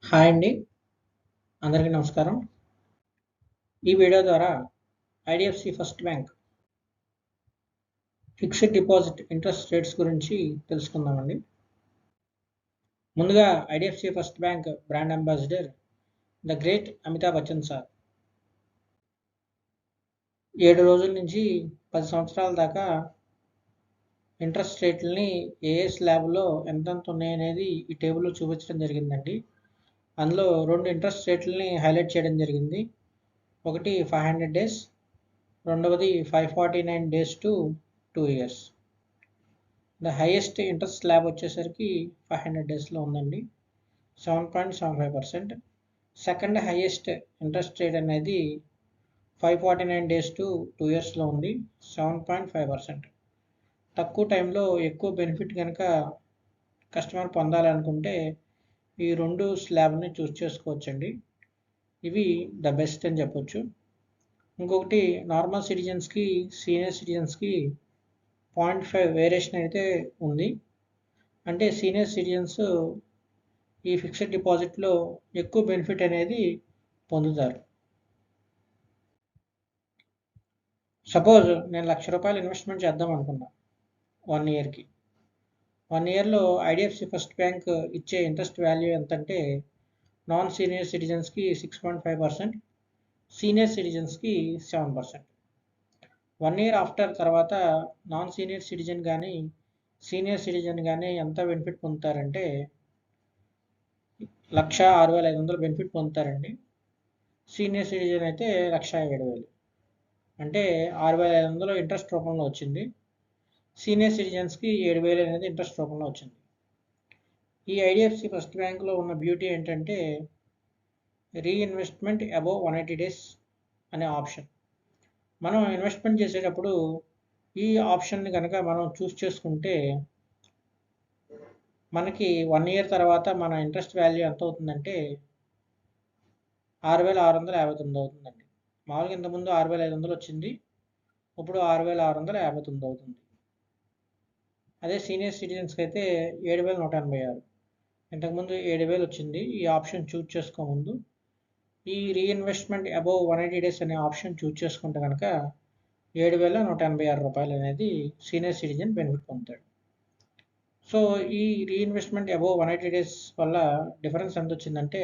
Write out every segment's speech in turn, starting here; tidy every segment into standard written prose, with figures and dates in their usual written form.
Hi అండి. అందరికీ నమస్కారం. ఈ వీడియో ద్వారా IDFC first bank fixed deposit interest rates గురించి తెలుసుకుందామండి. ముందుగా IDFC first bank brand ambassador the great Amitabh Bachchan sir 7 రోజుల నుంచి 10 సంవత్సరాల దాకా ఇంట్రెస్ట్ రేట్లని ఏ స్లాబ్‌లో ఎంతెంత ఉన్నాయనేది ఈ టేబుల్‌లో చూపించడం జరిగిందండి. అందులో 2 ఇంట్రెస్ట్ రేట్లని హైలైట్ చేయడం జరిగింది. ఒకటి 500 డేస్, రెండవది 549 days to 2 years. The highest interest slab వచ్చేసరికి 500 డేస్లో ఉందండి, 7.75%. సెకండ్ హైయెస్ట్ ఇంట్రెస్ట్ రేట్ అనేది 549 డేస్ టు 2 ఇయర్స్లో ఉంది, 7.5%. తక్కువ టైంలో ఎక్కువ బెనిఫిట్ కనుక కస్టమర్ పొందాలనుకుంటే ఈ రెండు స్లాబ్ని చూస్ చేసుకోవచ్చండి. ఇవి ద బెస్ట్ అని చెప్పొచ్చు. ఇంకొకటి నార్మల్ సిటిజన్స్కి, సీనియర్ సిటిజన్స్కి 0.5 వేరియేషన్ అయితే ఉంది. అంటే సీనియర్ సిటిజన్స్ ఈ ఫిక్స్డ్ డిపాజిట్లో ఎక్కువ బెనిఫిట్ అనేది పొందుతారు. సపోజ్ నేను ₹1,00,000 ఇన్వెస్ట్మెంట్ చేద్దాం అనుకున్నా 1 ఇయర్కి. 1 ఇయర్లో ఐడిఎఫ్సి ఫస్ట్ బ్యాంక్ ఇచ్చే ఇంట్రెస్ట్ వాల్యూ ఎంతంటే నాన్ సీనియర్ సిటిజన్స్కి 6.5%, సీనియర్ సిటిజన్స్కి 7%. 1 ఇయర్ ఆఫ్టర్ తర్వాత నాన్ సీనియర్ సిటిజన్ కానీ సీనియర్ సిటిజన్ కానీ ఎంత బెనిఫిట్ పొందుతారంటే 1,06,500 బెనిఫిట్ పొందుతారండి. సీనియర్ సిటిజన్ అయితే 1,07,000, అంటే 6,500 ఇంట్రెస్ట్ రూపంలో వచ్చింది. సీనియర్ సిటిజన్స్కి 7,000 అనేది ఇంట్రెస్ట్ రూపంలో వచ్చింది. ఈ ఐడిఎఫ్సి ఫస్ట్ బ్యాంక్లో ఉన్న బ్యూటీ ఏంటంటే రీఇన్వెస్ట్మెంట్ అబోవ్ 180 డేస్ అనే ఆప్షన్. మనం ఇన్వెస్ట్మెంట్ చేసేటప్పుడు ఈ ఆప్షన్ని కనుక మనం చూస్ చేసుకుంటే మనకి 1 ఇయర్ తర్వాత మన ఇంట్రెస్ట్ వాల్యూ ఎంత అవుతుందంటే 6,659 అవుతుందండి. మామూలుగా ఇంతకుముందు 6,500 వచ్చింది, ఇప్పుడు 6,659 అవుతుంది. అదే సీనియర్ సిటిజన్స్కి అయితే 7,186, ఇంతకుముందు 7,000 వచ్చింది. ఈ ఆప్షన్ చూజ్ చేసుకోముందు ఈ రీఇన్వెస్ట్మెంట్ అబోవ్ 180 డేస్ అనే ఆప్షన్ చూజ్ చేసుకుంటే కనుక ₹7,186 అనేది సీనియర్ సిటిజన్ బెనిఫిట్ పొందుతాడు. సో ఈ రీఇన్వెస్ట్మెంట్ అబోవ్ 180 డేస్ వల్ల డిఫరెన్స్ ఎంత వచ్చిందంటే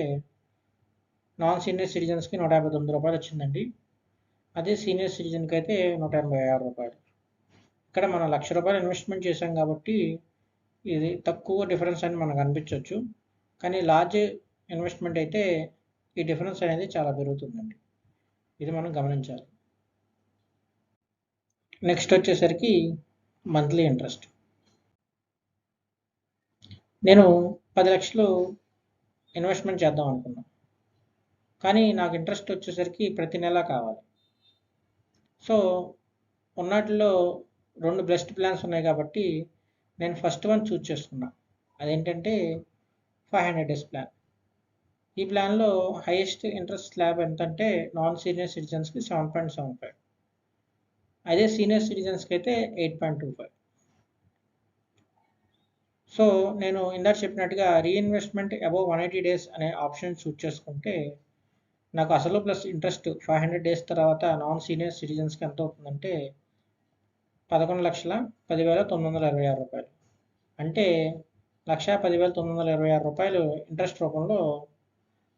నాన్ సీనియర్ సిటిజన్స్కి ₹159 వచ్చిందండి. అదే సీనియర్ సిటిజన్కి అయితే ₹186. ఇక్కడ మనం ₹1,00,000 ఇన్వెస్ట్మెంట్ చేశాం కాబట్టి ఇది తక్కువ డిఫరెన్స్ అని మనకు అనిపించవచ్చు, కానీ లార్జ్ ఇన్వెస్ట్మెంట్ అయితే ఈ డిఫరెన్స్ అనేది చాలా పెరుగుతుందండి. ఇది మనం గమనించాలి. నెక్స్ట్ వచ్చేసరికి మంత్లీ ఇంట్రెస్ట్. నేను 10 లక్షలు ఇన్వెస్ట్మెంట్ చేద్దాం అనుకున్నాను, కానీ నాకు ఇంట్రెస్ట్ వచ్చేసరికి ప్రతి నెల కావాలి. సో ఉన్నట్లో 2 బెస్ట్ ప్లాన్స్ ఉన్నాయి కాబట్టి నేను ఫస్ట్ వన్ చూజ్ చేసుకున్నా. అదేంటంటే 500 డేస్ ప్లాన్. ఈ ప్లాన్లో హైయెస్ట్ ఇంట్రెస్ట్ స్లాబ్ ఎంతంటే నాన్ సీనియర్ సిటిజన్స్కి 7.75, అదే సీనియర్ సిటిజన్స్కి అయితే 8.25. సో నేను ఇందాక చెప్పినట్టుగా రీఇన్వెస్ట్మెంట్ అబోవ్ 180 డేస్ అనే ఆప్షన్ చూజ్ చేసుకుంటే నాకు అసలు ప్లస్ ఇంట్రెస్ట్ 500 డేస్ తర్వాత నాన్ సీనియర్ సిటిజన్స్కి ఎంత అవుతుందంటే ₹11,10,926, అంటే ₹1,10,926 ఇంట్రెస్ట్ రూపంలో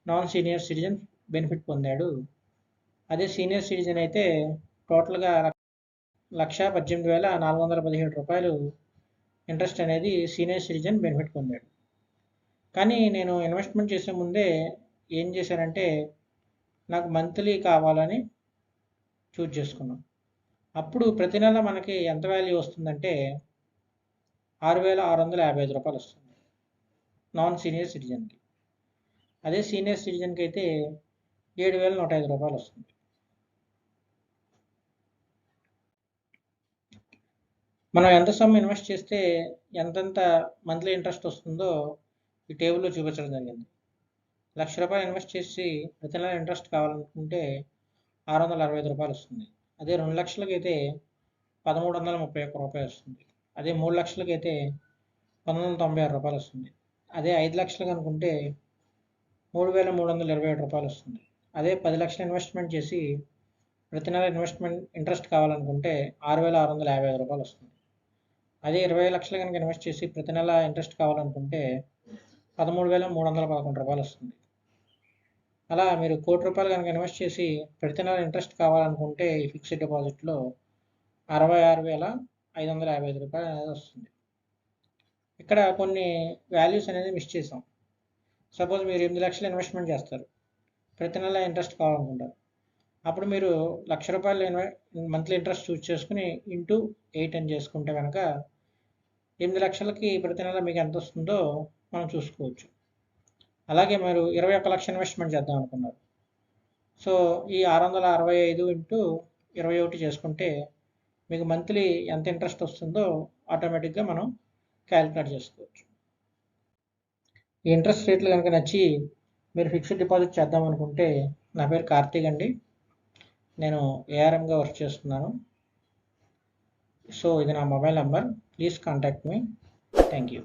నాన్ సీనియర్ సిటిజన్ బెనిఫిట్ పొందాడు. అదే సీనియర్ సిటిజన్ అయితే టోటల్గా ₹1,18,417 ఇంట్రెస్ట్ అనేది సీనియర్ సిటిజన్ బెనిఫిట్ పొందాడు. కానీ నేను ఇన్వెస్ట్మెంట్ చేసే ముందే ఏం చేశానంటే నాకు మంత్లీ కావాలని చూజ్ చేసుకున్నాను. అప్పుడు ప్రతి నెల మనకి ఎంత వాల్యూ వస్తుందంటే ₹6,655 వస్తుంది నాన్ సీనియర్ సిటిజన్కి. అదే సీనియర్ సిటిజన్కి అయితే ₹7,105 వస్తుంది. మనం ఎంత సమ్ ఇన్వెస్ట్ చేస్తే ఎంతెంత మంత్లీ ఇంట్రెస్ట్ వస్తుందో ఈ టేబుల్లో చూపించడం జరిగింది. ₹1,00,000 ఇన్వెస్ట్ చేసి ప్రతి నెల ఇంట్రెస్ట్ కావాలనుకుంటే ₹665 వస్తుంది. అదే 2 లక్షలకి అయితే ₹1,331 వస్తుంది. అదే 3 లక్షలకి అయితే ₹1,996 వస్తుంది. అదే 5 లక్షలకు అనుకుంటే రూ. వస్తుంది. అదే 10 లక్షలు ఇన్వెస్ట్మెంట్ చేసి ప్రతి నెల ఇంట్రెస్ట్ కావాలనుకుంటే రూ. 6,655 వస్తుంది. అదే 20 లక్షలు కనుక ఇన్వెస్ట్ చేసి ప్రతి నెల ఇంట్రెస్ట్ కావాలనుకుంటే రూ. 13,311 వస్తుంది. అలా మీరు రూ. 1,00,00,000 కనుక ఇన్వెస్ట్ చేసి ప్రతి నెల ఇంట్రెస్ట్ కావాలనుకుంటే ఈ ఫిక్స్డ్ డిపాజిట్లో రూ. 66,555 అనేది వస్తుంది. ఇక్కడ కొన్ని వాల్యూస్ అనేది మిస్ చేసాం. సపోజ్ మీరు 8 లక్షలు ఇన్వెస్ట్మెంట్ చేస్తారు, ప్రతి నెల ఇంట్రెస్ట్ కావాలనుకుంటారు. అప్పుడు మీరు రూ. 1,00,000 మంత్లీ ఇంట్రెస్ట్ చూస్ చేసుకుని ఇంటూ 8 అని చేసుకుంటే కనుక 8 లక్షలకి ప్రతి నెల మీకు ఎంత వస్తుందో మనం చూసుకోవచ్చు. అలాగే మీరు 21 లక్ష ఇన్వెస్ట్మెంట్ చేద్దాం అనుకున్నారు. సో ఈ 665 ఇంటూ 21 చేసుకుంటే మీకు మంత్లీ ఎంత ఇంట్రెస్ట్ వస్తుందో ఆటోమేటిక్గా మనం క్యాలిక్యులేట్ చేసుకోవచ్చు. ఈ ఇంట్రెస్ట్ రేట్లు కనుక నచ్చి మీరు ఫిక్స్డ్ డిపాజిట్ చేద్దాం అనుకుంటే, నా పేరు కార్తీక్ అండి, నేను ఏఆర్ఎంగా వర్క్ చేస్తున్నాను. సో ఇది నా mobile number, please contact me. Thank you.